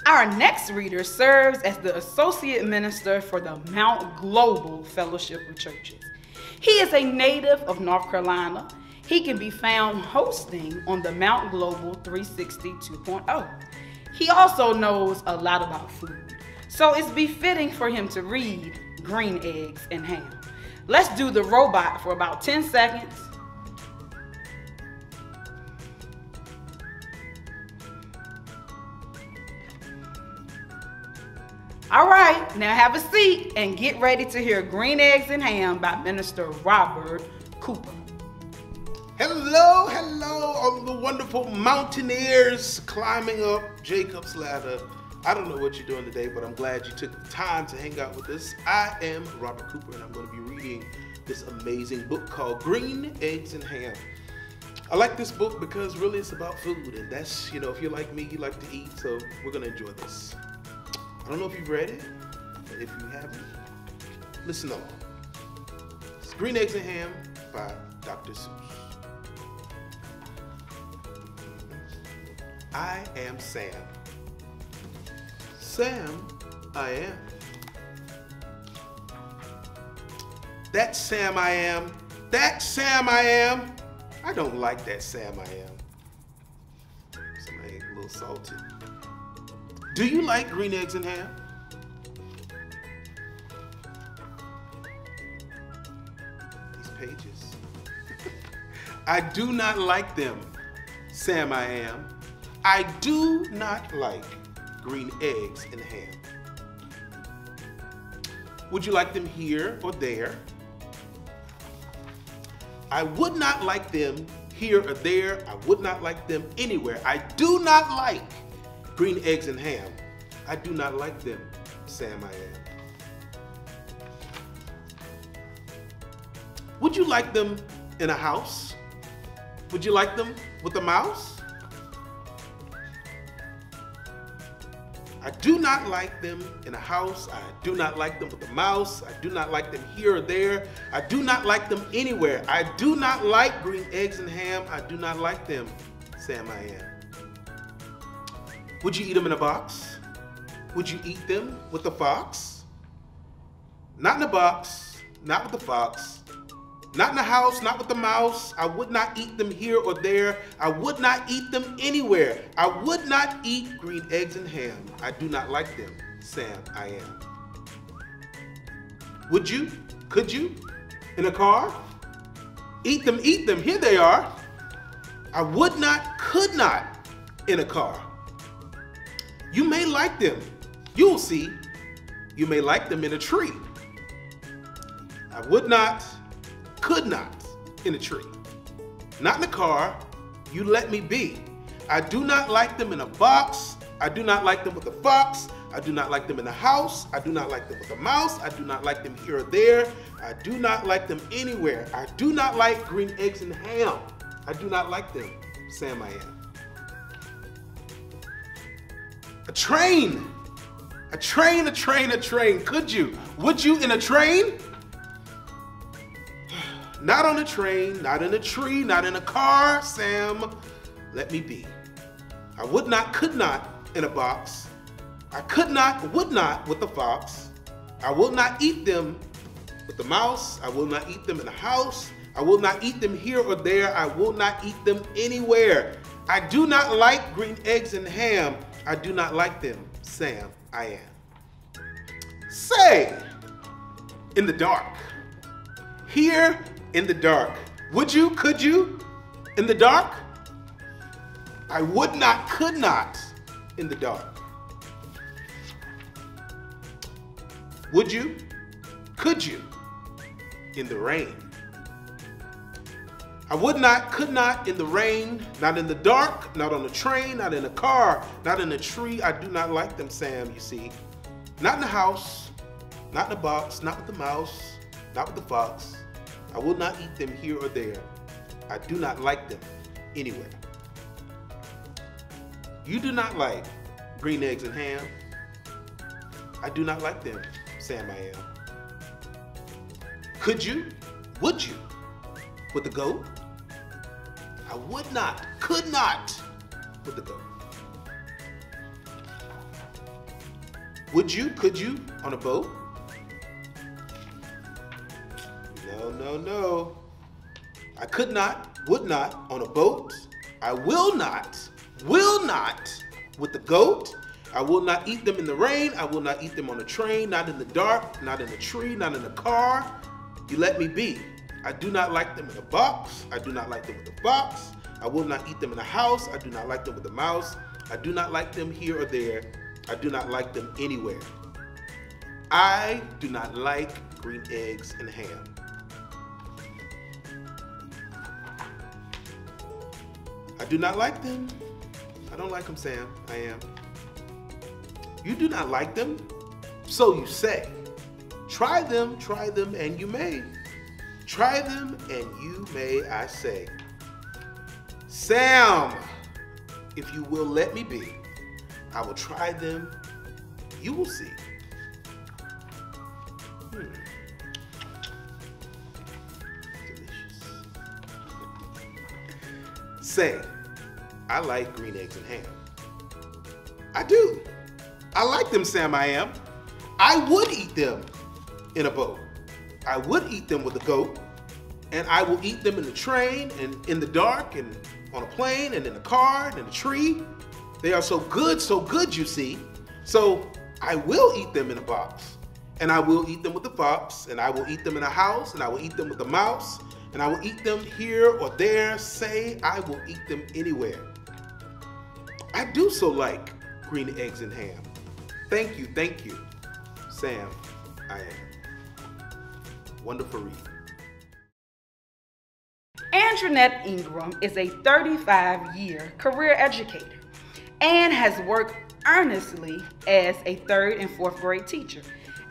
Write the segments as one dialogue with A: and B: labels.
A: Our next reader serves as the Associate Minister for the Mount Global Fellowship of Churches. He is a native of North Carolina. He can be found hosting on the Mount Global 360 2.0. He also knows a lot about food, so it's befitting for him to read Green Eggs and Ham. Let's do the robot for about 10 seconds. All right, now have a seat and get ready to hear Green Eggs and Ham by Minister Robert Cooper.
B: Hello, hello, all the wonderful mountaineers climbing up Jacob's ladder. I don't know what you're doing today, but I'm glad you took the time to hang out with us. I am Robert Cooper, and I'm going to be reading this amazing book called Green Eggs and Ham. I like this book because really it's about food, and that's, you know, if you're like me, you like to eat, so we're going to enjoy this. I don't know if you've read it, but if you haven't, listen on. It's Green Eggs and Ham by Dr. Seuss. I am Sam. Sam, I am. That's Sam I am. That Sam I am. I don't like that Sam I am. Somebody a little salty. Do you like green eggs and ham? These pages. I do not like them, Sam I am. I do not like green eggs and ham. Would you like them here or there? I would not like them here or there. I would not like them anywhere. I do not like green eggs and ham. I do not like them, Sam I am. Would you like them in a house? Would you like them with a mouse? I do not like them in a house. I do not like them with a mouse. I do not like them here or there. I do not like them anywhere. I do not like green eggs and ham. I do not like them, Sam I am. Would you eat them in a box? Would you eat them with a fox? Not in a box, not with the fox. Not in the house, not with the mouse. I would not eat them here or there. I would not eat them anywhere. I would not eat green eggs and ham. I do not like them, Sam I am. Would you? Could you? In a car? Eat them, here they are. I would not, could not in a car. You may like them. You'll see. You may like them in a tree. I would not, could not in a tree. Not in a car. You let me be. I do not like them in a box. I do not like them with a fox. I do not like them in a house. I do not like them with a mouse. I do not like them here or there. I do not like them anywhere. I do not like green eggs and ham. I do not like them, Sam I am. A train. A train, a train, a train. Could you? Would you in a train? Not on a train, not in a tree, not in a car, Sam. Let me be. I would not, could not in a box. I could not, would not with the fox. I will not eat them with the mouse. I will not eat them in a house. I will not eat them here or there. I will not eat them anywhere. I do not like green eggs and ham. I do not like them, Sam I am. Say, in the dark. Here in the dark. Would you, could you, in the dark? I would not, could not, in the dark. Would you, could you, in the rain? I would not, could not, in the rain, not in the dark, not on a train, not in a car, not in a tree. I do not like them, Sam, you see. Not in the house, not in a box, not with the mouse, not with the fox. I will not eat them here or there. I do not like them anywhere. You do not like green eggs and ham. I do not like them, Sam I am. Could you? Would you? With the goat? I would not, could not with the goat. Would you, could you, on a boat? No, no, no. I could not, would not, on a boat. I will not with the goat. I will not eat them in the rain. I will not eat them on a train, not in the dark, not in a tree, not in a car. You let me be. I do not like them in a box. I do not like them with a box. I will not eat them in a house. I do not like them with a mouse. I do not like them here or there. I do not like them anywhere. I do not like green eggs and ham. I do not like them. I don't like them, Sam. I am. You do not like them? So you say. Try them, and you may. Try them, and you may, I say. Sam, if you will let me be, I will try them. You will see. Delicious. Say, I like green eggs and ham. I do. I like them, Sam, I am. I would eat them in a boat. I would eat them with a goat. And I will eat them in the train and in the dark and on a plane and in a car and in a tree. They are so good, you see. So I will eat them in a box. And I will eat them with the fox. And I will eat them in a house. And I will eat them with the mouse. And I will eat them here or there. Say, I will eat them anywhere. I do so like green eggs and ham. Thank you, Sam, I am. Wonderful read.
A: Andreanette Ingram is a 35-year career educator and has worked earnestly as a 3rd and 4th grade teacher,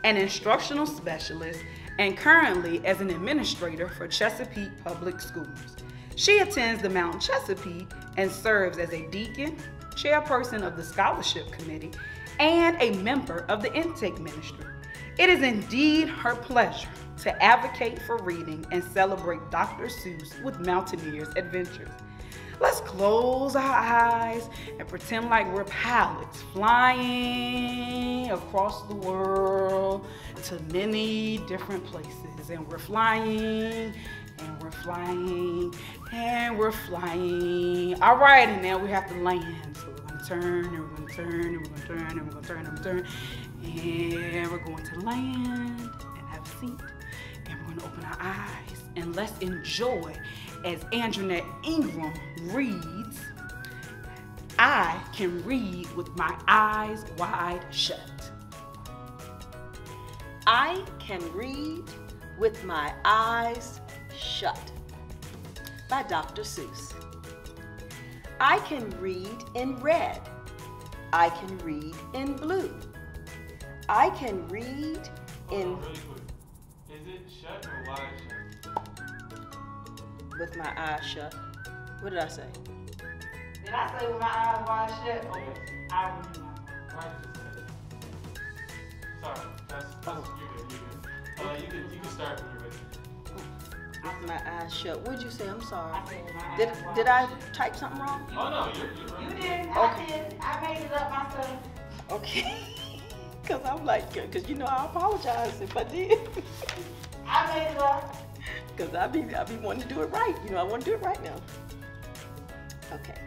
A: an instructional specialist, and currently as an administrator for Chesapeake Public Schools. She attends the Mount Chesapeake and serves as a deacon, chairperson of the scholarship committee, and a member of the intake ministry. It is indeed her pleasure to advocate for reading and celebrate Dr. Seuss with Mountaineer's Adventures. Let's close our eyes and pretend like we're pilots flying across the world to many different places. And we're flying, and we're flying, and we're flying. All right, and now we have to land. So we're gonna turn, and we're gonna turn, and we're gonna turn, and we're gonna turn, and we're gonna turn. And we're going to land and have a seat. And we're gonna open our eyes and let's enjoy as Andreanette Ingram reads, I can read with my eyes wide shut.
C: I can read with my eyes shut. By Dr. Seuss. I can read in red. I can read in blue. I can read in...
D: Really quick. Is it shut or wide shut?
C: With my eyes shut. What did I say?
A: Did I say with my eyes wide shut?
D: Oh, yes.
A: I read my eyes.
D: Sorry, you're good. You can start when you're ready.
C: With my eyes shut. What did you say? I'm sorry.
A: I said with my eyes wide
C: Did I
A: shut.
C: type something wrong?
D: Oh no, you're right.
A: You did.
C: Okay.
A: I did. I made it up myself.
C: Okay. Because I'm like, because you know, I apologize if I did.
A: I made it up.
C: Because I be wanting to do it right. You know, I want to do it right now. Okay.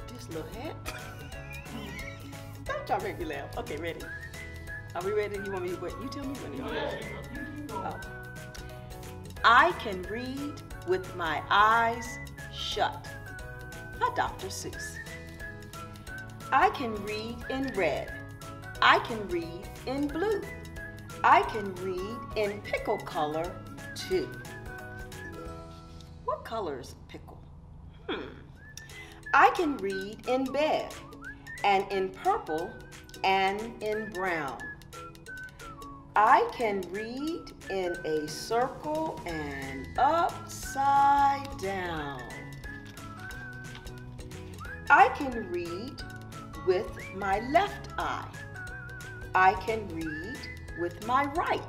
C: This little hat. Don't try to make me laugh. Okay, ready? Are we ready? You want me to wait? You tell me when you're ready. Oh. I can read with my eyes shut. By Dr. Seuss. I can read in red. I can read in blue. I can read in pickle color too. What color is pickle? I can read in bed and in purple and in brown. I can read in a circle and upside down. I can read with my left eye. I can read with my right.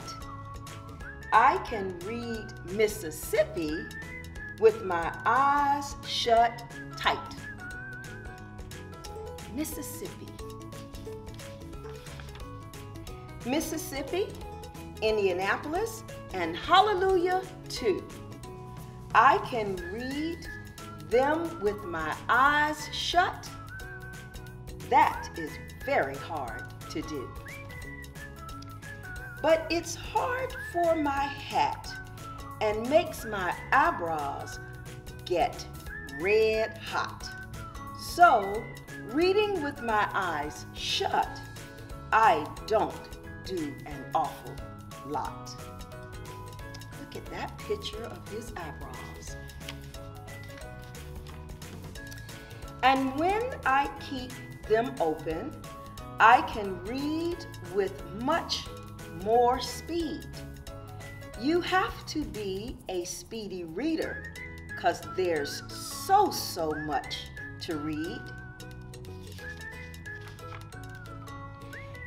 C: I can read Mississippi with my eyes shut tight. Mississippi. Mississippi, Indianapolis, and hallelujah too. I can read them with my eyes shut. That is very hard to do. But it's hard for my hat and makes my eyebrows get red hot. So, reading with my eyes shut, I don't do an awful lot. Look at that picture of his eyebrows. And when I keep them open, I can read with much more speed. You have to be a speedy reader because there's so much to read.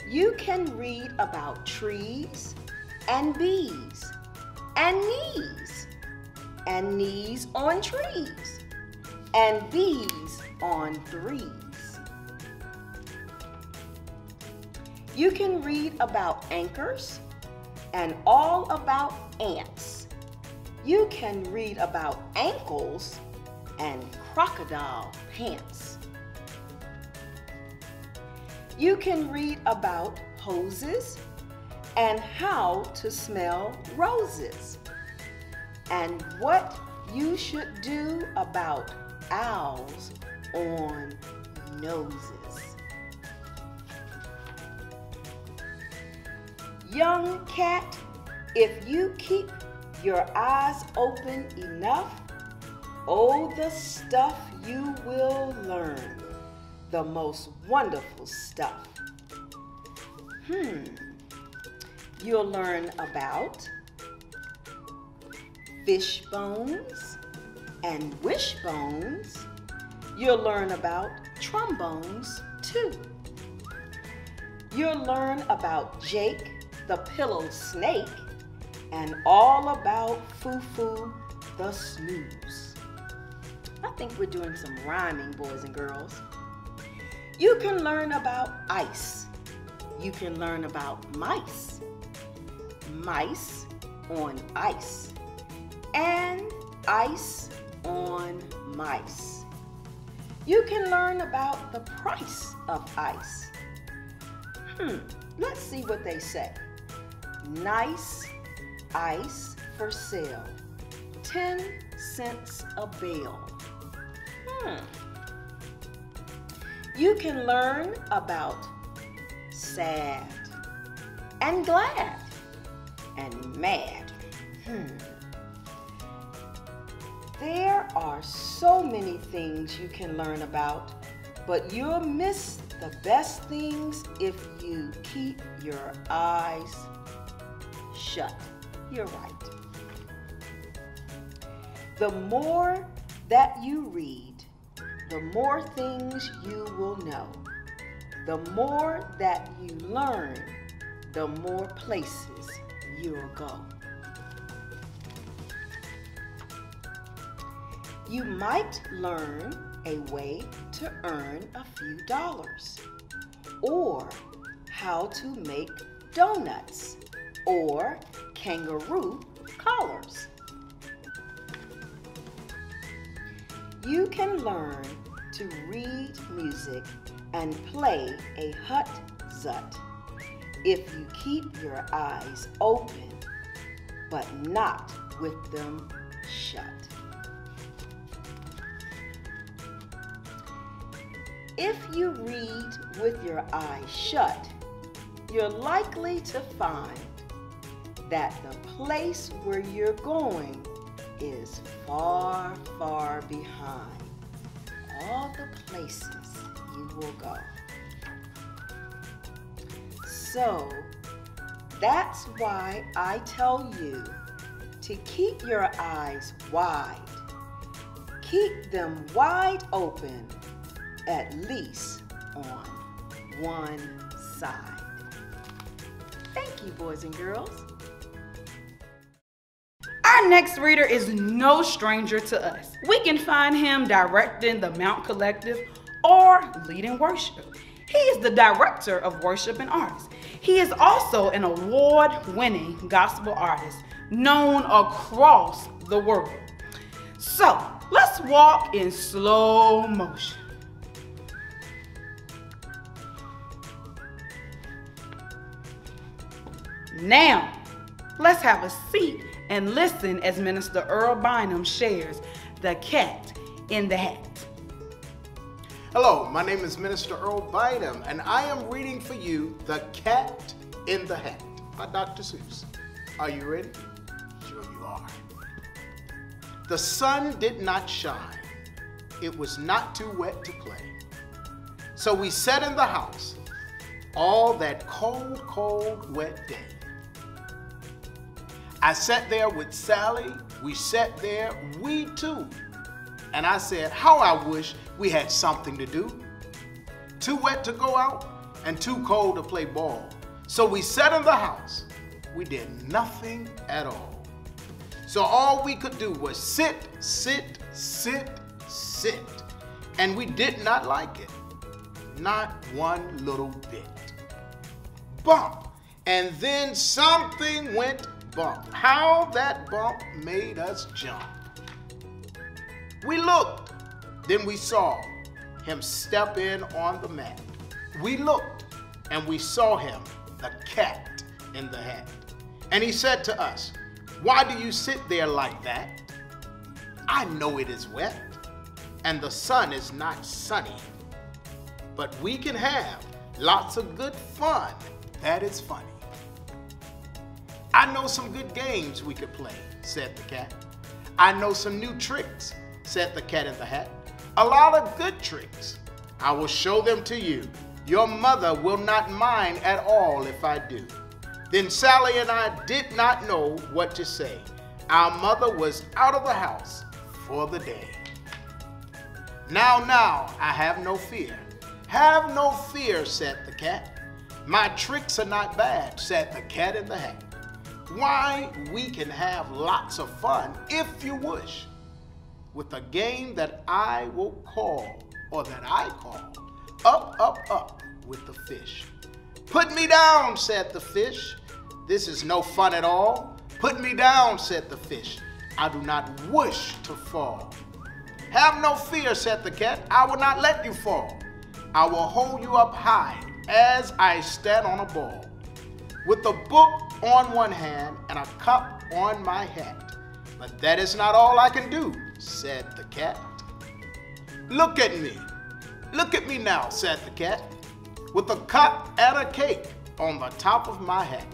C: You can read about trees and bees and knees on trees and bees on threes. You can read about anchors and all about ants. You can read about ankles and crocodile pants. You can read about hoses and how to smell roses and what you should do about owls on noses. Young cat, if you keep your eyes open enough, oh, the stuff you will learn. The most wonderful stuff. You'll learn about fish bones and wishbones. You'll learn about trombones too. You'll learn about Jake the pillow snake and all about Foo-Foo the snooze. I think we're doing some rhyming, boys and girls. You can learn about ice. You can learn about mice. Mice on ice. And ice on mice. You can learn about the price of ice. Let's see what they say. Nice ice for sale. 10 cents a bale. You can learn about sad and glad and mad. There are so many things you can learn about, but you'll miss the best things if you keep your eyes shut. You're right. The more that you read, the more things you will know. The more that you learn, the more places you'll go. You might learn a way to earn a few dollars, or how to make donuts, or kangaroo collars. You can learn to read music and play a hut-zut if you keep your eyes open, but not with them shut. If you read with your eyes shut, you're likely to find that the place where you're going is far, far behind all the places you will go. So that's why I tell you to keep your eyes wide. Keep them wide open, at least on one side. Thank you, boys and girls.
A: Our next reader is no stranger to us. We can find him directing the Mount Collective or leading worship. He is the director of worship and arts. He is also an award-winning gospel artist known across the world. So let's walk in slow motion. Now, let's have a seat and listen as Minister Earl Bynum shares The Cat in the Hat.
E: Hello, my name is Minister Earl Bynum, and I am reading for you The Cat in the Hat by Dr. Seuss. Are you ready? Sure you are. The sun did not shine. It was not too wet to play. So we sat in the house all that cold, cold, wet day. I sat there with Sally. We sat there, we too. And I said, how I wish we had something to do. Too wet to go out and too cold to play ball. So we sat in the house. We did nothing at all. So all we could do was sit, sit, sit, sit. And we did not like it. Not one little bit. Bump. And then something went bump. How that bump made us jump. We looked, then we saw him step in on the mat. We looked and we saw him, the cat in the hat. And he said to us, why do you sit there like that? I know it is wet and the sun is not sunny, but we can have lots of good fun. That is funny. I know some good games we could play, said the cat. I know some new tricks, said the cat in the hat. A lot of good tricks. I will show them to you. Your mother will not mind at all if I do. Then Sally and I did not know what to say. Our mother was out of the house for the day. Now, I have no fear. Have no fear, said the cat. My tricks are not bad, said the cat in the hat. Why, we can have lots of fun if you wish, with a game that I will call, or that I call, Up, Up, Up with the Fish. Put me down, said the fish. This is no fun at all. Put me down, said the fish. I do not wish to fall. Have no fear, said the cat. I will not let you fall. I will hold you up high as I stand on a ball, with a book on one hand and a cup on my hat. But that is not all I can do, said the cat. Look at me now, said the cat, with a cup and a cake on the top of my hat.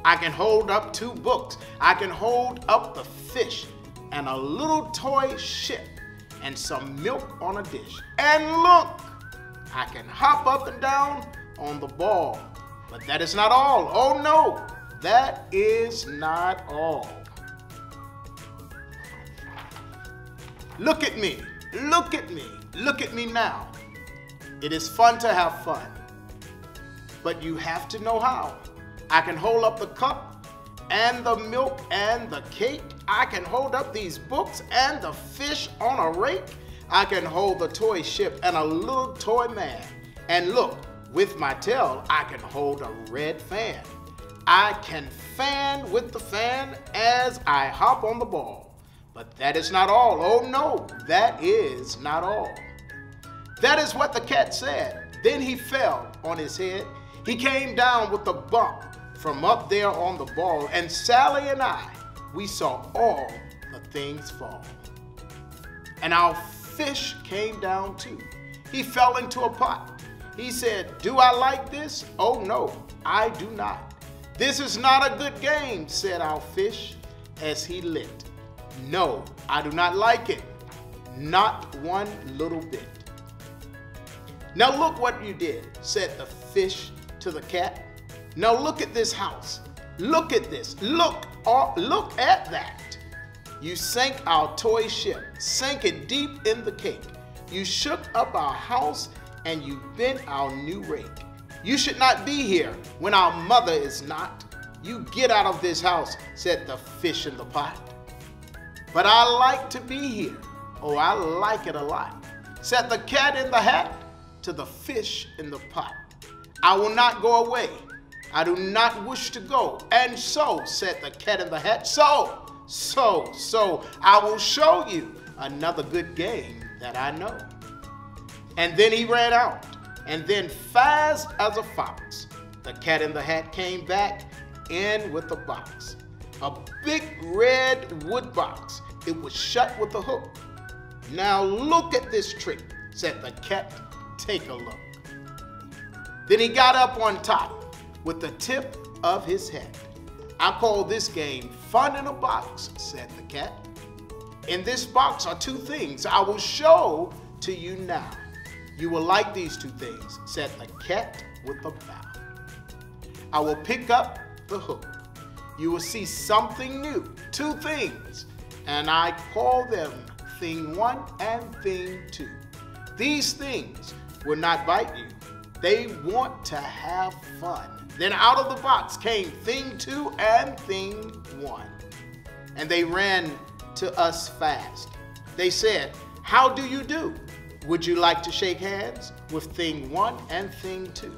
E: I can hold up 2 books, I can hold up the fish, and a little toy ship, and some milk on a dish. And look, I can hop up and down on the ball. But that is not all. Oh no, that is not all. Look at me, look at me, look at me now. It is fun to have fun, but you have to know how. I can hold up the cup and the milk and the cake. I can hold up these books and the fish on a rake. I can hold the toy ship and a little toy man. And look, with my tail, I can hold a red fan. I can fan with the fan as I hop on the ball. But that is not all. Oh no, that is not all. That is what the cat said. Then he fell on his head. He came down with a bump from up there on the ball. And Sally and I, we saw all the things fall. And our fish came down too. He fell into a pot. He said, do I like this? Oh no, I do not. This is not a good game, said our fish as he lit. No, I do not like it. Not one little bit. Now look what you did, said the fish to the cat. Now look at this house. Look at this. Look at that. You sank our toy ship, sank it deep in the cake. You shook up our house and you bent our new rake. You should not be here when our mother is not. You get out of this house, said the fish in the pot. But I like to be here. Oh, I like it a lot, said the cat in the hat to the fish in the pot. I will not go away. I do not wish to go. And so, said the cat in the hat, so, I will show you another good game that I know. And then he ran out, and then fast as a fox, the cat in the hat came back in with a box. A big red wood box. It was shut with a hook. Now look at this trick, said the cat. Take a look. Then he got up on top with the tip of his head. I call this game fun in a box, said the cat. In this box are two things I will show to you now. You will like these two things, said the cat with a bow. I will pick up the hook. You will see something new, two things, and I call them thing one and thing two. These things will not bite you. They want to have fun. Then out of the box came thing two and thing one. And they ran to us fast. They said, how do you do? Would you like to shake hands with thing one and thing two?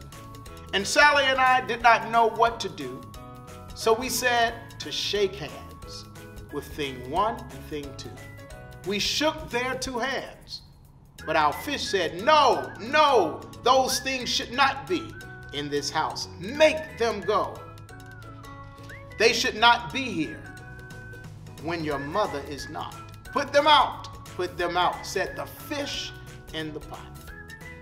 E: And Sally and I did not know what to do. So we said to shake hands with thing one and thing two. We shook their two hands. But our fish said, no, those things should not be in this house. Make them go. They should not be here when your mother is not. Put them out, said the fish in the pot.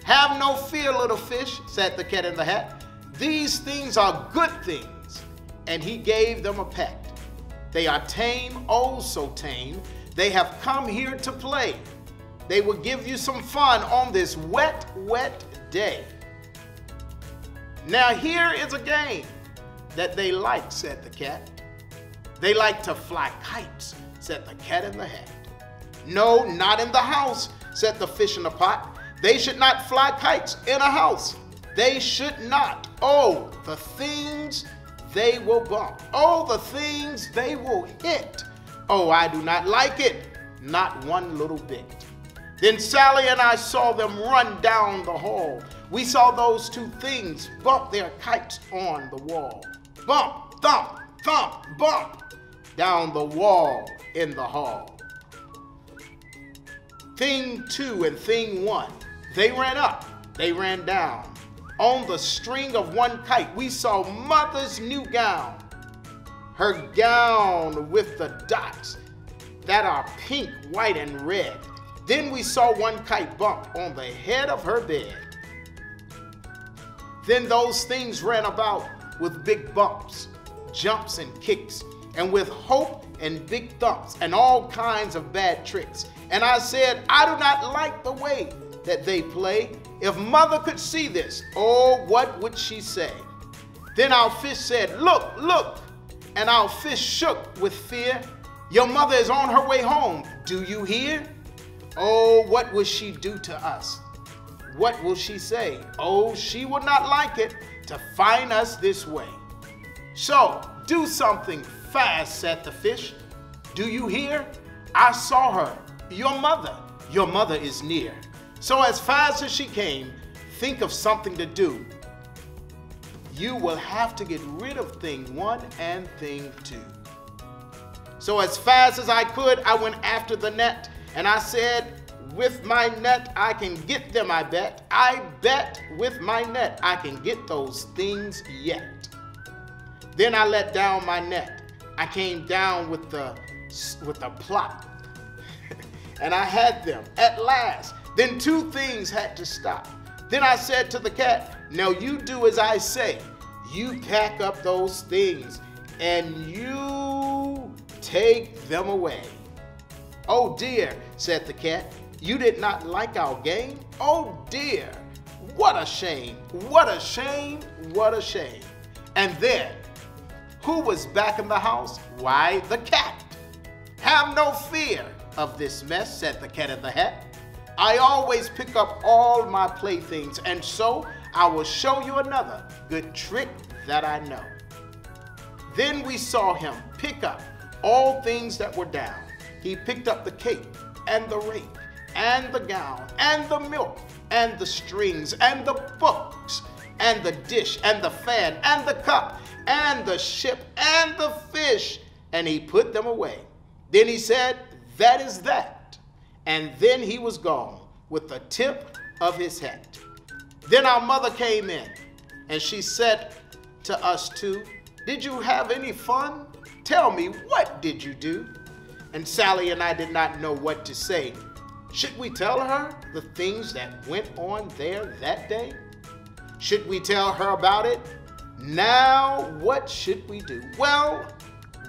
E: Have no fear, little fish, said the cat in the hat. These things are good things. And he gave them a peck. They are tame, oh so tame. They have come here to play. They will give you some fun on this wet, wet day. Now here is a game that they like, said the cat. They like to fly kites, said the cat in the hat. No, not in the house, said the fish in the pot. They should not fly kites in a house. They should not. Oh, the things they will bump. Oh, the things they will hit. Oh, I do not like it, not one little bit. Then Sally and I saw them run down the hall. We saw those two things bump their kites on the wall. Bump, thump, thump, bump down the wall in the hall. Thing two and thing one, they ran up, they ran down. On the string of one kite, we saw mother's new gown. Her gown with the dots that are pink, white, and red. Then we saw one kite bump on the head of her bed. Then those things ran about with big bumps, jumps, and kicks, and with hope and big thumps, and all kinds of bad tricks. And I said, I do not like the way that they play. If mother could see this, oh, what would she say? Then our fish said, look, look. And our fish shook with fear. Your mother is on her way home. Do you hear? Oh, what will she do to us? What will she say? Oh, she would not like it to find us this way. So do something fast, said the fish. Do you hear? I saw her, your mother is near. So as fast as she came, think of something to do. You will have to get rid of thing one and thing two. So as fast as I could, I went after the net, and I said, with my net, I can get them, I bet. I bet with my net, I can get those things yet. Then I let down my net. I came down with the plot, and I had them at last. Then two things had to stop. Then I said to the cat, now you do as I say. You pack up those things and you take them away. Oh dear, said the cat, you did not like our game? Oh dear, what a shame, what a shame, what a shame. And then, who was back in the house? Why, the cat. Have no fear of this mess, said the cat in the hat. I always pick up all my playthings, and so I will show you another good trick that I know. Then we saw him pick up all things that were down. He picked up the cape and the rake and the gown, and the milk, and the strings, and the books, and the dish, and the fan, and the cup, and the ship, and the fish. And he put them away. Then he said, that is that. And then he was gone with the tip of his hat. Then our mother came in, and she said to us two, did you have any fun? Tell me, what did you do? And Sally and I did not know what to say. Should we tell her the things that went on there that day? Should we tell her about it? Now, what should we do? Well,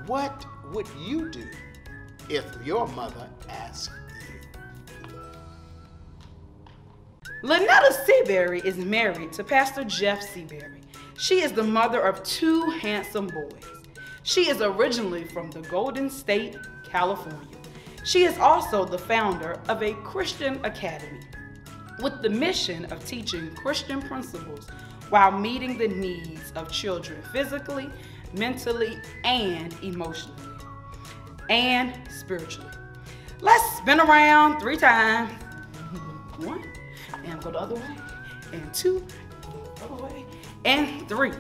E: what would you do if your mother asked you?
A: Lynetta Seabury is married to Pastor Jeff Seabury. She is the mother of 2 handsome boys. She is originally from the Golden State, California. She is also the founder of a Christian academy with the mission of teaching Christian principles while meeting the needs of children physically, mentally, and emotionally, and spiritually. Let's spin around 3 times. 1, and go the other way, and 2, go the other way, and 3.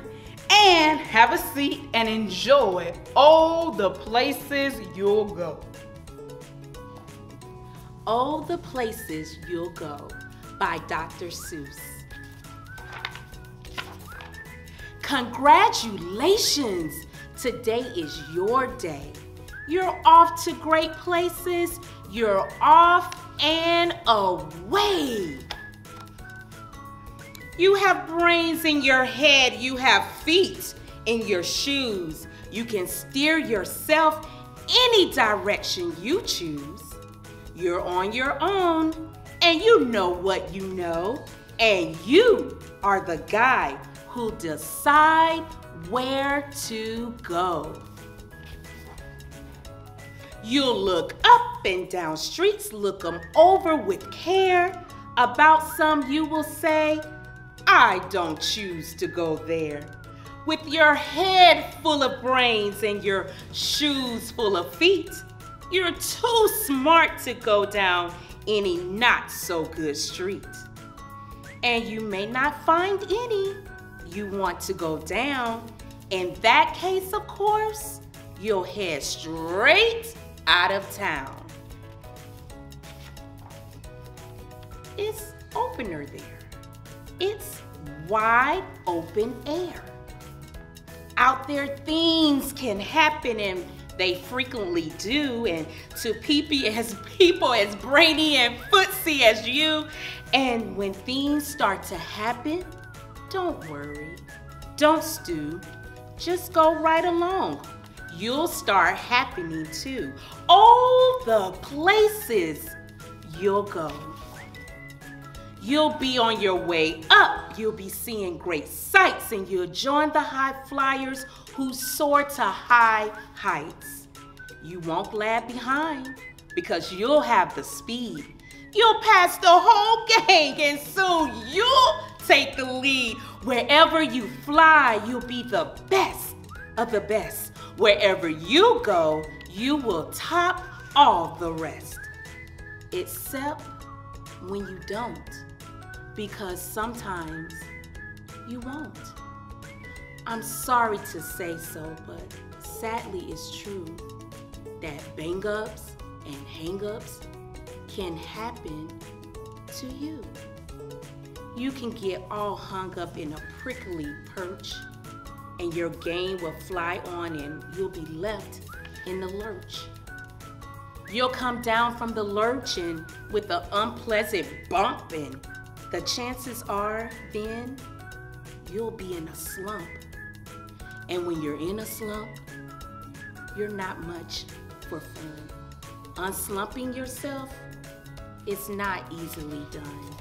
A: And have a seat and enjoy all the places you'll go.
F: Oh, the Places You'll Go by Dr. Seuss. Congratulations! Today is your day. You're off to great places. You're off and away. You have brains in your head. You have feet in your shoes. You can steer yourself any direction you choose. You're on your own, and you know what you know, and you are the guy who'll decide where to go. You'll look up and down streets, look them over with care. About some you will say, I don't choose to go there. With your head full of brains and your shoes full of feet, you're too smart to go down any not so good street. And you may not find any you want to go down. In that case, of course, you'll head straight out of town. It's opener there. It's wide open air. Out there things can happen, and they frequently do, and to people as brainy and footsie as you. And when things start to happen, don't worry, don't stew, just go right along. You'll start happening too. All the places you'll go. You'll be on your way up. You'll be seeing great sights, and you'll join the high flyers who soar to high heights. You won't lag behind because you'll have the speed. You'll pass the whole gang, and soon you'll take the lead. Wherever you fly, you'll be the best of the best. Wherever you go, you will top all the rest. Except when you don't, because sometimes you won't. I'm sorry to say so, but sadly it's true that bang-ups and hang-ups can happen to you. You can get all hung up in a prickly perch, and your game will fly on, and you'll be left in the lurch. You'll come down from the lurch and with an unpleasant bump, and the chances are then you'll be in a slump. And when you're in a slump, you're not much for fun. Unslumping yourself is not easily done.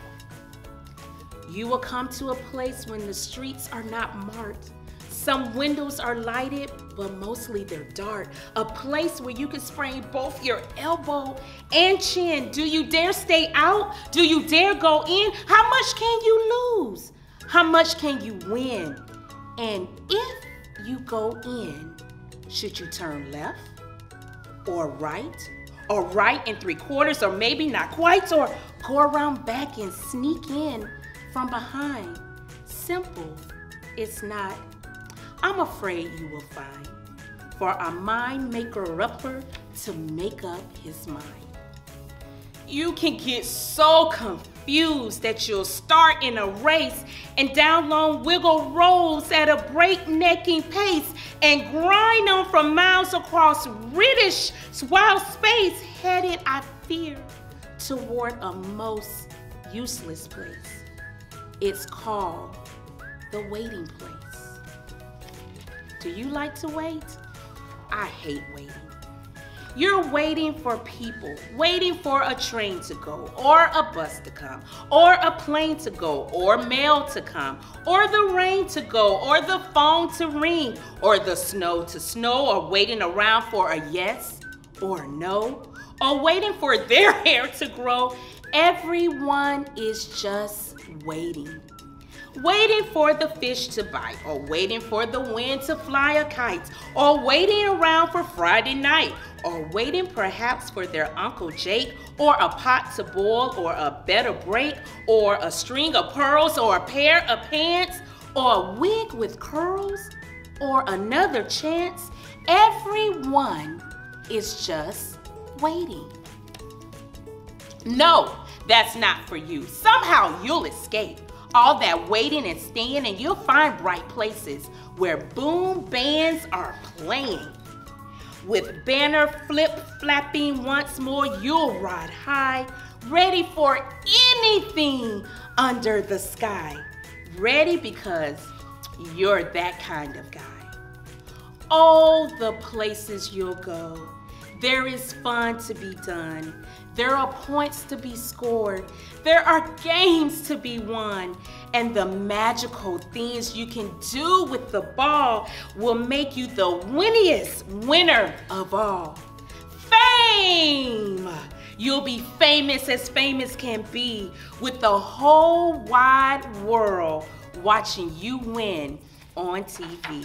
F: You will come to a place when the streets are not marked. Some windows are lighted, but mostly they're dark. A place where you can sprain both your elbow and chin. Do you dare stay out? Do you dare go in? How much can you lose? How much can you win? And if you go in, should you turn left or right or right and 3/4, or maybe not quite, or go around back and sneak in from behind. Simple, it's not. I'm afraid you will find for a mind maker-upper to make up his mind. You can get so confused that you'll start in a race and down long wiggle roads at a breaknecking pace and grind on for miles across British wild space, headed, I fear, toward a most useless place. It's called the waiting place. Do you like to wait? I hate waiting. You're waiting for people, waiting for a train to go, or a bus to come, or a plane to go, or mail to come, or the rain to go, or the phone to ring, or the snow to snow, or waiting around for a yes or a no, or waiting for their hair to grow. Everyone is just waiting. Waiting for the fish to bite, or waiting for the wind to fly a kite, or waiting around for Friday night, or waiting perhaps for their Uncle Jake, or a pot to boil, or a bed to break, or a string of pearls, or a pair of pants, or a wig with curls, or another chance. Everyone is just waiting. No, that's not for you. Somehow you'll escape all that waiting and staying, and you'll find bright places where boom bands are playing. With banner flip-flapping once more, you'll ride high, ready for anything under the sky. Ready because you're that kind of guy. Oh, the places you'll go. There is fun to be done. There are points to be scored. There are games to be won. And the magical things you can do with the ball will make you the winniest winner of all. Fame! You'll be famous as famous can be, with the whole wide world watching you win on TV.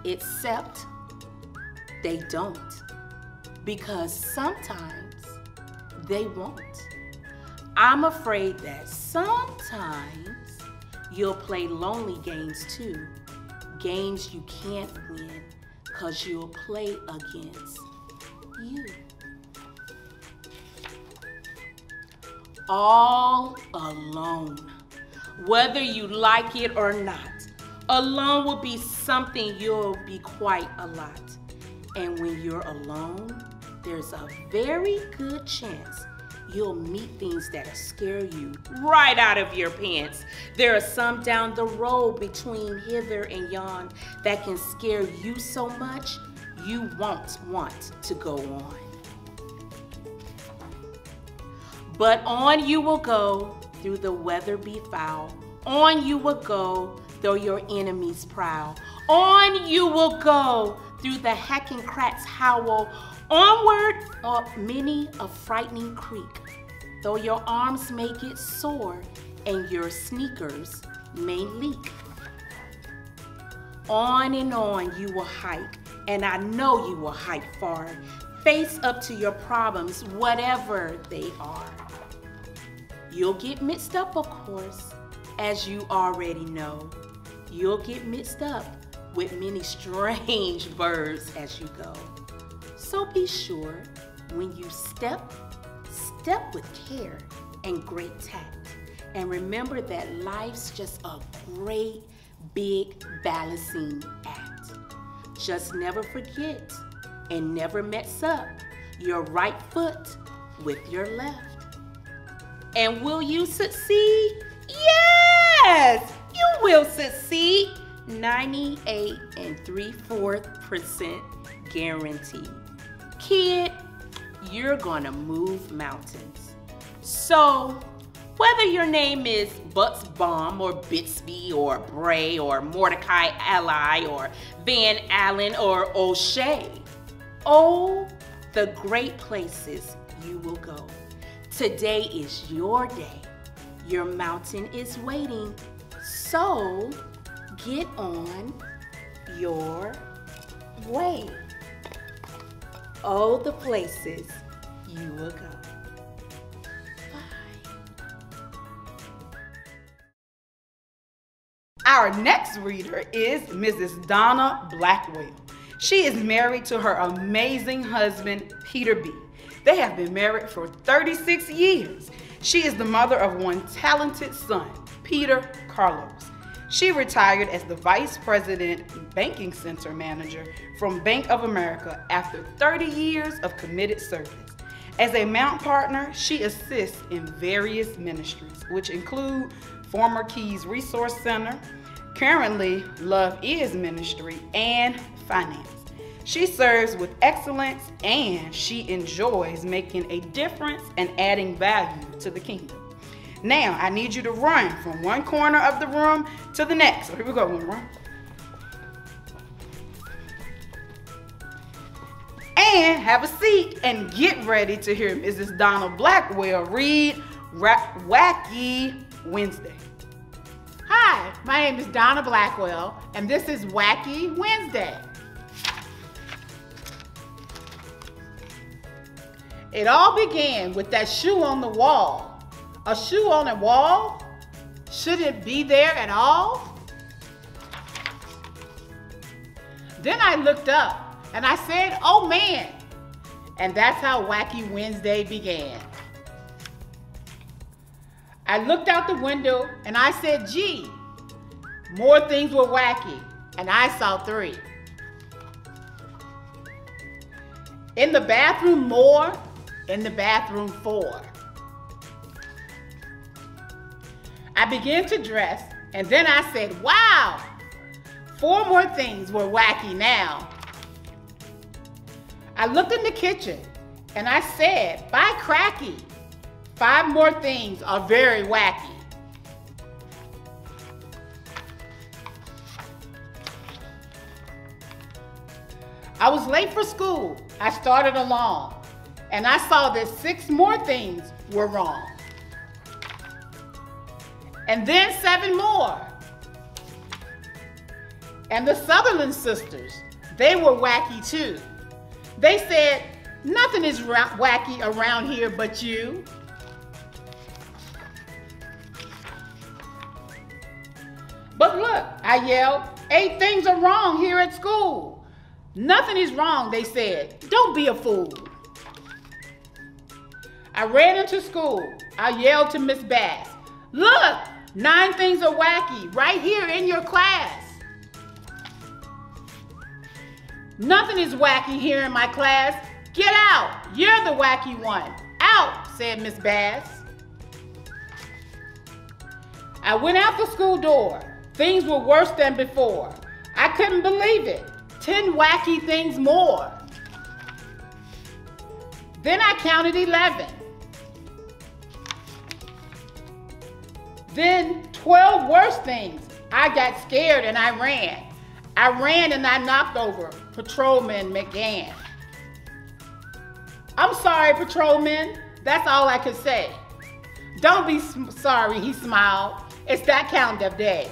F: Except they don't, because sometimes they won't. I'm afraid that sometimes you'll play lonely games too. Games you can't win, because you'll play against you. All alone, whether you like it or not. Alone will be something you'll be quite a lot. And when you're alone, there's a very good chance you'll meet things that'll scare you right out of your pants. There are some down the road between hither and yon that can scare you so much you won't want to go on. But on you will go through the weather be foul. On you will go though your enemies prowl. On you will go through the hacking cracks howl. Onward up many a frightening creek, though your arms may get sore and your sneakers may leak. On and on you will hike, and I know you will hike far. Face up to your problems, whatever they are. You'll get mixed up, of course, as you already know. You'll get mixed up with many strange birds as you go. So be sure when you step with care and great tact. And remember that life's just a great big balancing act. Just never forget and never mess up your right foot with your left. And will you succeed? Yes, you will succeed. 98 3/4% guaranteed. Kid, you're gonna move mountains. So, whether your name is Bucksbaum or Bixby or Bray or Mordecai Ally or Van Allen or O'Shea, oh, the great places you will go. Today is your day. Your mountain is waiting. So, get on your way. oh, the places you will go.
A: Our next reader is Mrs. Donna Blackwell. She is married to her amazing husband, Peter B. They have been married for 36 years. She is the mother of one talented son, Peter Carlos. She retired as the Vice President Banking Center Manager from Bank of America after 30 years of committed service. As a Mount partner, she assists in various ministries, which include Former Keys Resource Center, currently Love Is Ministry, and Finance. She serves with excellence and she enjoys making a difference and adding value to the kingdom. Now, I need you to run from one corner of the room to the next. So here we go, run. And have a seat and get ready to hear Mrs. Donna Blackwell read Wacky Wednesday.
E: Hi, my name is Donna Blackwell, and this is Wacky Wednesday. It all began with that shoe on the wall. A shoe on a wall? Should it be there at all? Then I looked up and I said, oh man. And that's how Wacky Wednesday began. I looked out the window and I said, gee, more things were wacky, and I saw 3. In the bathroom, more. In the bathroom, 4. I began to dress, and then I said, wow, 4 more things were wacky now. I looked in the kitchen, and I said, by cracky, 5 more things are very wacky. I was late for school. I started along, and I saw that 6 more things were wrong. And then 7 more. And the Sutherland sisters, they were wacky too. They said, nothing is wacky around here but you. But look, I yelled, 8 things are wrong here at school. Nothing is wrong, they said. Don't be a fool. I ran into school. I yelled to Miss Bass, look, 9 things are wacky right here in your class. Nothing is wacky here in my class. Get out, you're the wacky one. Out, said Miss Bass. I went out the school door. Things were worse than before. I couldn't believe it. 10 wacky things more. Then I counted 11. Then 12 worse things. I got scared and I ran. I ran and I knocked over Patrolman McGann. I'm sorry, Patrolman. That's all I could say. Don't be sorry, he smiled. It's that kind of day.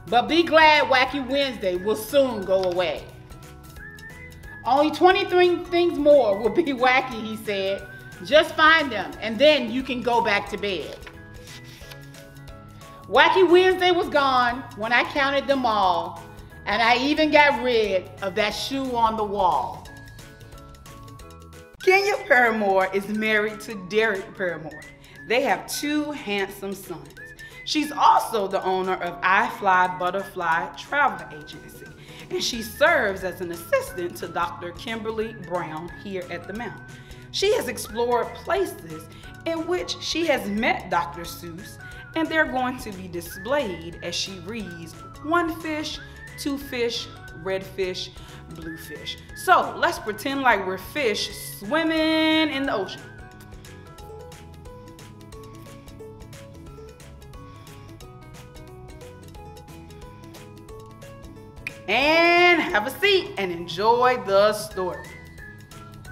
E: But be glad Wacky Wednesday will soon go away. Only 23 things more will be wacky, he said. Just find them and then you can go back to bed. Wacky Wednesday was gone when I counted them all, and I even got rid of that shoe on the wall.
A: Kenya Paramore is married to Derek Paramore. They have 2 handsome sons. She's also the owner of I Fly Butterfly Travel Agency, and she serves as an assistant to Dr. Kimberly Brown here at the Mount. She has explored places in which she has met Dr. Seuss, and they're going to be displayed as she reads 1 fish, 2 fish, red fish, blue fish. So let's pretend like we're fish swimming in the ocean. And have a seat and enjoy the story.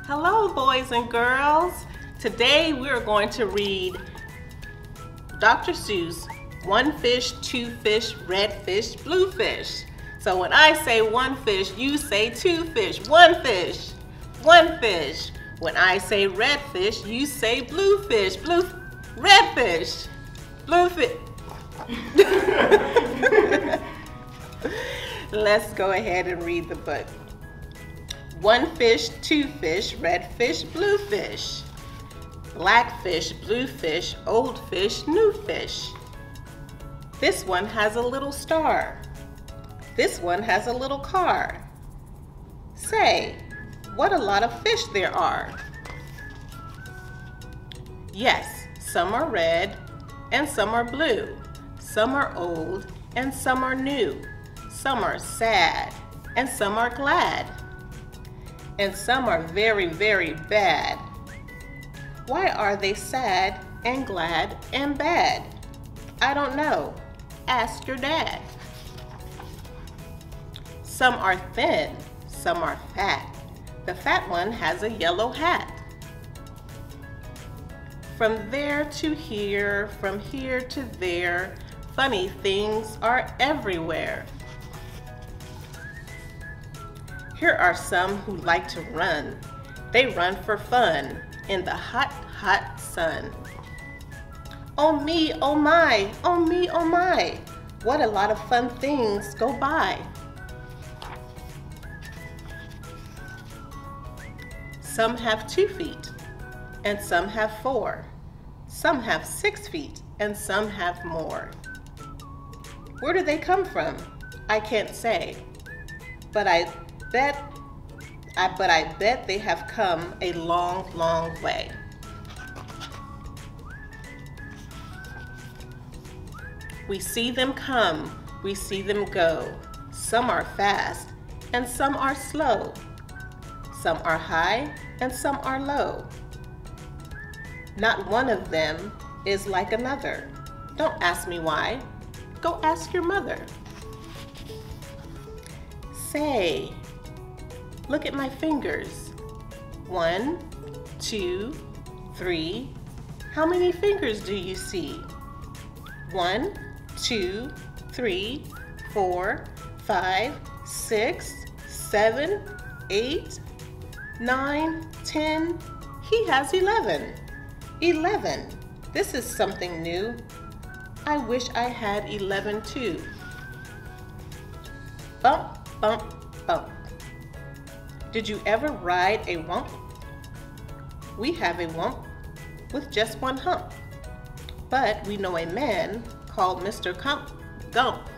G: Hello, boys and girls. Today we're going to read Dr. Seuss, 1 fish, 2 fish, red fish, blue fish. So when I say 1 fish, you say 2 fish. 1 fish. One fish. When I say red fish, you say blue fish. Red fish. Blue fish. Let's go ahead and read the book. One fish, two fish, red fish, blue fish. Black fish, blue fish, old fish, new fish. This one has a little star. This one has a little car. Say, what a lot of fish there are. Yes, some are red and some are blue. Some are old and some are new. Some are sad and some are glad. And some are very, very bad. Why are they sad and glad and bad? I don't know. Ask your dad. Some are thin, some are fat. The fat one has a yellow hat. From there to here, from here to there, funny things are everywhere. Here are some who like to run. They run for fun in the hot, hot sun. Oh me, oh my, oh me, oh my. What a lot of fun things go by. Some have 2 feet and some have 4. Some have 6 feet and some have more. Where do they come from? I can't say, but I bet they have come a long, long way. We see them come, we see them go. Some are fast and some are slow. Some are high and some are low. Not one of them is like another. Don't ask me why. Go ask your mother. Say, look at my fingers. 1, 2, 3. How many fingers do you see? 1, 2, 3, 4, 5, 6, 7, 8, 9, 10. He has 11. 11. This is something new. I wish I had 11 too. Bump, bump, bump. Did you ever ride a wump? We have a wump with just 1 hump. But we know a man called Mr. Gump.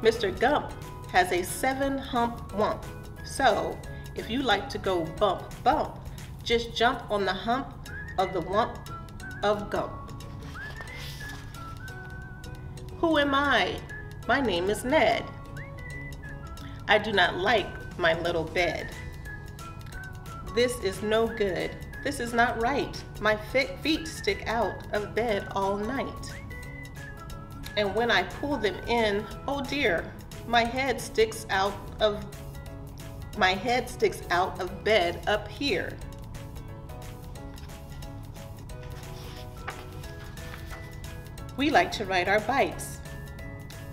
G: Mr. Gump has a 7-hump wump. So, if you like to go bump, bump, just jump on the hump of the wump of Gump. Who am I? My name is Ned. I do not like my little bed. This is no good. This is not right. My feet stick out of bed all night. And when I pull them in, oh dear, my head sticks out of bed up here. We like to ride our bikes.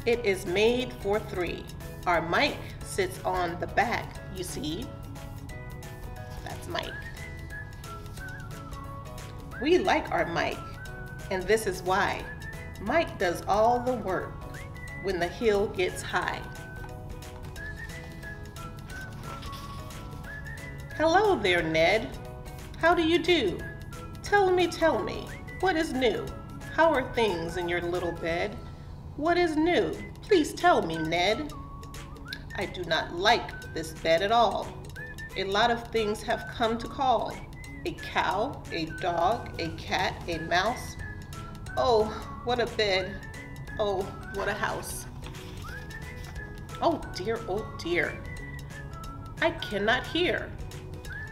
G: It is made for 3. Our Mike sits on the back, you see. That's Mike. We like our Mike, and this is why. Mike does all the work when the hill gets high. Hello there, Ned. How do you do? Tell me, what is new? How are things in your little bed? What is new? Please tell me, Ned. I do not like this bed at all. A lot of things have come to call. A cow, a dog, a cat, a mouse. Oh, what a bed. Oh, what a house. Oh dear. I cannot hear.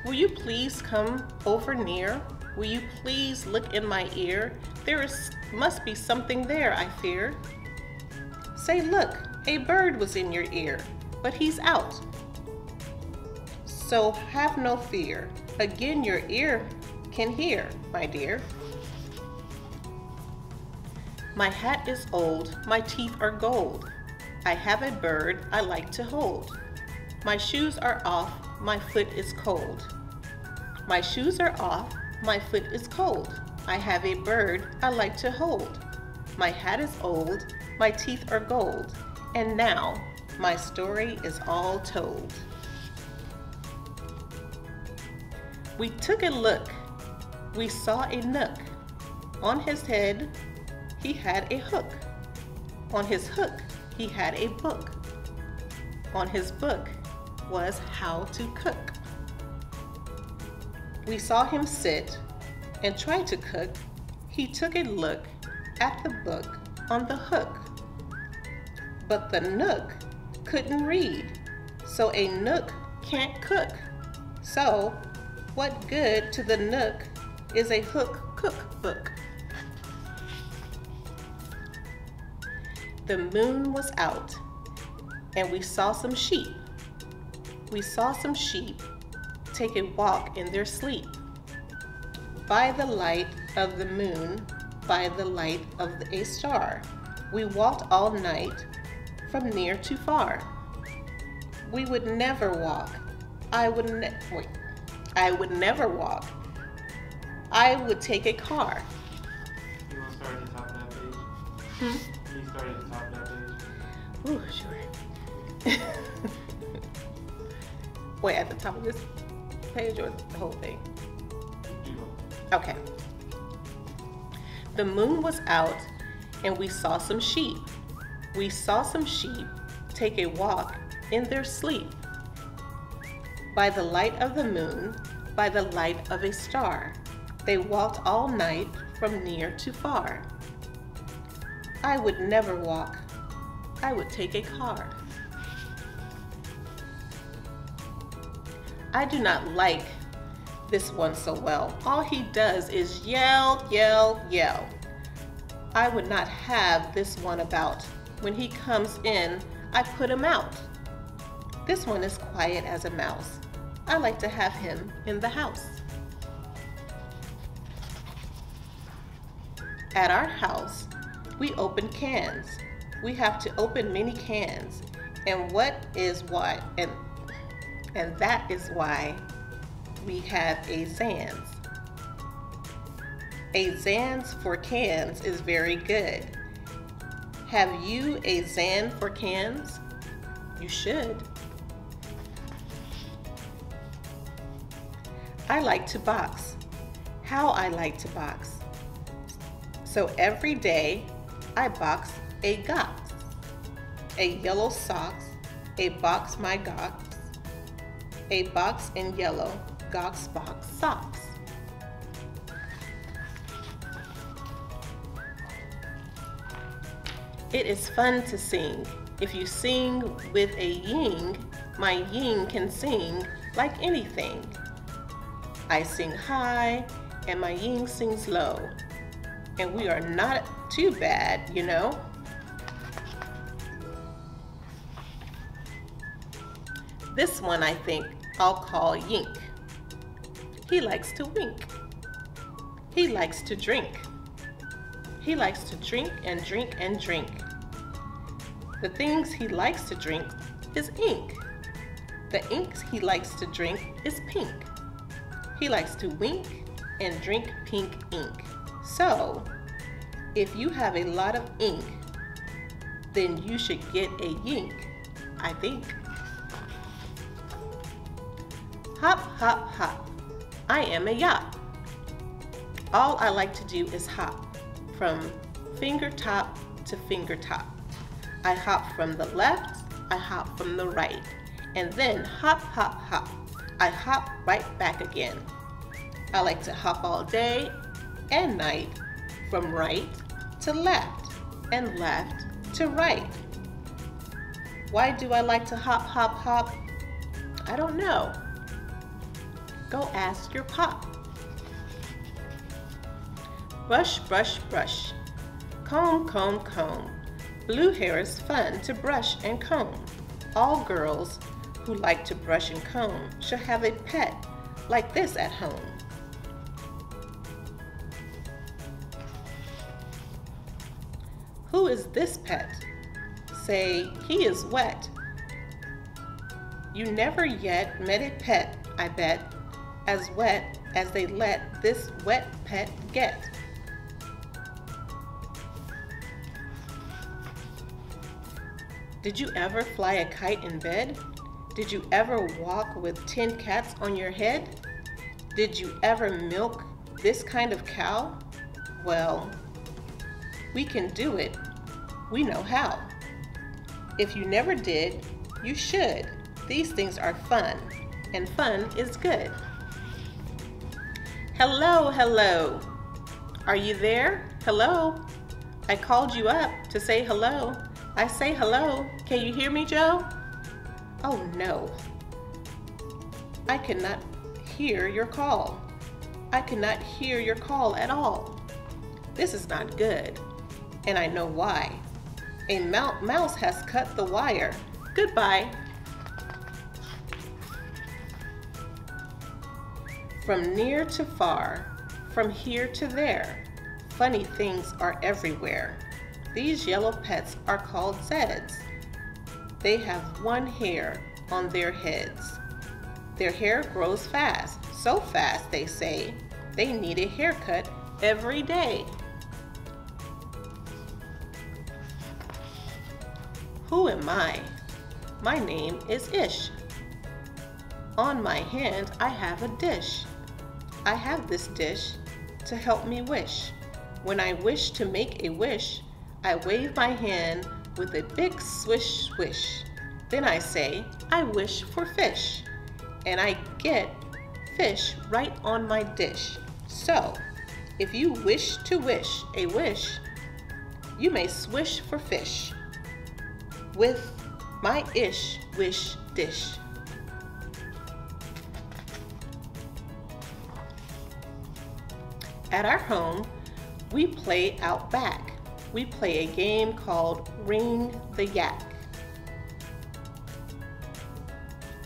G: Will you please come over near? Will you please look in my ear? Must be something there, I fear. Say, look, a bird was in your ear, but he's out. So have no fear. Again, your ear can hear, my dear. My hat is old, my teeth are gold. I have a bird I like to hold. My shoes are off, my foot is cold. My shoes are off, my foot is cold. I have a bird I like to hold. My hat is old, my teeth are gold. And now, my story is all told. We took a look, we saw a nook. On his head, he had a hook. On his hook, he had a book. On his book was how to cook. We saw him sit and try to cook. He took a look at the book on the hook. But the nook couldn't read, so a nook can't cook. So, what good to the nook is a hook cookbook? The moon was out, and we saw some sheep. We saw some sheep take a walk in their sleep. By the light of the moon, by the light of a star, we walked all night from near to far. We would never walk. I would never walk. I would take a car.
D: You want to start at the top of that page? Can you start at the top of that page?
G: Ooh, sure. Wait, at the top of this page or the whole thing? Okay. The moon was out and we saw some sheep. We saw some sheep take a walk in their sleep. By the light of the moon, by the light of a star, they walked all night from near to far. I would never walk. I would take a car. I do not like this one so well. All he does is yell, yell, yell. I would not have this one about. When he comes in, I put him out. This one is quiet as a mouse. I like to have him in the house. At our house, we open cans. We have to open many cans. And that is why we have a Zans. A Zans for cans is very good. Have you a Zan for cans? You should. I like to box. How I like to box. So every day I box a gox. A yellow socks, a box my gox. A box in yellow, gox box socks. It is fun to sing. If you sing with a ying, my ying can sing like anything. I sing high and my ying sings low. And we are not too bad, you know. This one I think I'll call Yink. He likes to wink. He likes to drink. He likes to drink and drink and drink. The things he likes to drink is ink. The inks he likes to drink is pink. He likes to wink and drink pink ink. So, if you have a lot of ink, then you should get a yink, I think. Hop, hop, hop. I am a yop. All I like to do is hop from finger top to finger top. I hop from the left, I hop from the right, and then hop, hop, hop. I hop right back again. I like to hop all day and night from right to left and left to right. Why do I like to hop, hop, hop? I don't know. Go ask your pop. Brush, brush, brush. Comb, comb, comb. Blue hair is fun to brush and comb. All girls who like to brush and comb should have a pet like this at home. Who is this pet? Say, he is wet. You never yet met a pet, I bet, as wet as they let this wet pet get. Did you ever fly a kite in bed? Did you ever walk with 10 cats on your head? Did you ever milk this kind of cow? Well, we can do it. We know how. If you never did, you should. These things are fun, and fun is good. Hello, hello. Are you there? Hello? I called you up to say hello. I say hello. Can you hear me, Joe? Oh no. I cannot hear your call. I cannot hear your call at all. This is not good, and I know why. A mouse has cut the wire. Goodbye. From near to far, from here to there, funny things are everywhere. These yellow pets are called Zeds. They have one hair on their heads. Their hair grows fast, so fast they say they need a haircut every day. Who am I? My name is Ish. On my hand I have a dish. I have this dish to help me wish. When I wish to make a wish, I wave my hand with a big swish swish. Then I say, I wish for fish. And I get fish right on my dish. So, if you wish to wish a wish, you may swish for fish with my Ish wish dish. At our home, we play out back. We play a game called Ring the Yak.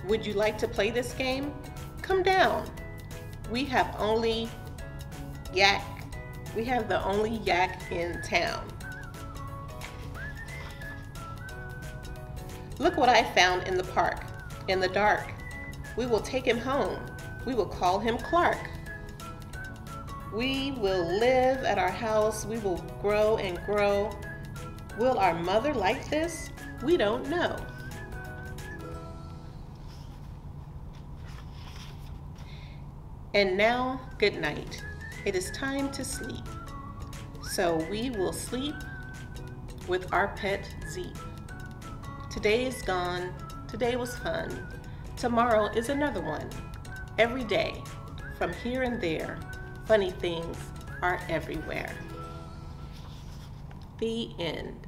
G: Would you like to play this game? Come down. We have the only yak in town. Look what I found in the park, in the dark. We will take him home. We will call him Clark. We will live at our house. We will grow and grow. Will our mother like this? We don't know. And now, good night. It is time to sleep. So we will sleep with our pet Zeep. Today is gone. Today was fun. Tomorrow is another one. Every day, from here and there, funny things are everywhere. The end.